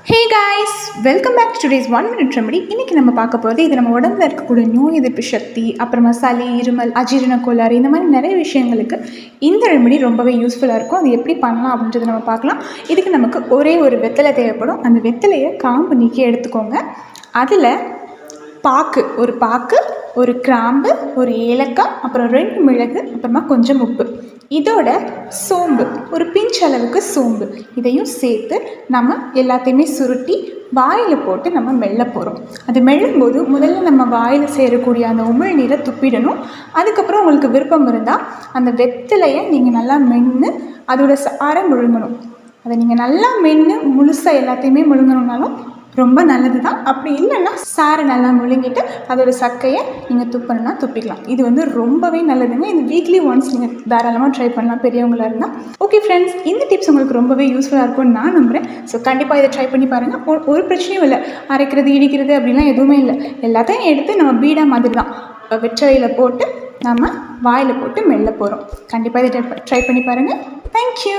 Hey guys, welcome back to today's 1 minute remedy. இன்றைக்கி நம்ம பார்க்க போகிறது இது நம்ம உடம்புல இருக்கக்கூடிய நோய் எதிர்ப்பு சக்தி, அப்புறமா சளி, இருமல், அஜீரண கோளாறு, இந்த மாதிரி நிறைய விஷயங்களுக்கு இந்த ரெமெடி ரொம்பவே யூஸ்ஃபுல்லாக இருக்கும். அது எப்படி பண்ணலாம் அப்படின்றத நம்ம பார்க்கலாம். இதுக்கு நமக்கு ஒரே ஒரு வெத்தலை தேவைப்படும். அந்த வெத்தலையை காம்பு நீக்கி எடுத்துக்கோங்க. அதில் ஒரு பாக்கு, ஒரு கிராம்பு, ஒரு ஏலக்காய், அப்புறம் 2 மிளகு, அப்புறமா கொஞ்சம் உப்பு, இதோட சோம்பு, ஒரு பிஞ்ச் அளவுக்கு சோம்பு, இதையும் சேர்த்து நம்ம எல்லாத்தையுமே சுருட்டி வாயில் போட்டு நம்ம மெல்ல போகிறோம். அது மெல்லும்போது முதல்ல நம்ம வாயில் சேரக்கூடிய அந்த உமிழ் நீரை துப்பிடணும். அதுக்கப்புறம் உங்களுக்கு விருப்பம் இருந்தால் அந்த வெத்தலையை நீங்கள் நல்லா மென்று அதோட சாரை முழுங்கணும். அதை நீங்கள் நல்லா மென்று முழுசாக எல்லாத்தையுமே முழுங்கணுன்னாலும் ரொம்ப நல்லது தான். அப்படி இல்லைன்னா சாரை நல்லா முழுங்கிட்டு அதோட சக்கையை நீங்கள் துப்பணுன்னா துப்பிக்கலாம். இது ரொம்பவே நல்லதுங்க. இது வீக்லி ஒன்ஸ் நீங்கள் தாராளமாக ட்ரை பண்ணலாம், பெரியவங்களாக இருந்தால். ஓகே ஃப்ரெண்ட்ஸ், இந்த டிப்ஸ் உங்களுக்கு ரொம்பவே யூஸ்ஃபுல்லாக இருக்கும்னு நான் நம்புகிறேன். ஸோ கண்டிப்பாக இதை ட்ரை பண்ணி பாருங்கள். ஒரு பிரச்சனையும் இல்லை, அரைக்கிறது இடிக்கிறது அப்படிலாம் எதுவுமே இல்லை. எல்லாத்தையும் எடுத்து நம்ம பீடா மாதிரி தான் வெற்றலையில் போட்டு நம்ம வாயில் போட்டு மெல்ல போகிறோம். கண்டிப்பாக இதை ட்ரை பண்ணி பாருங்கள். தேங்க்யூ.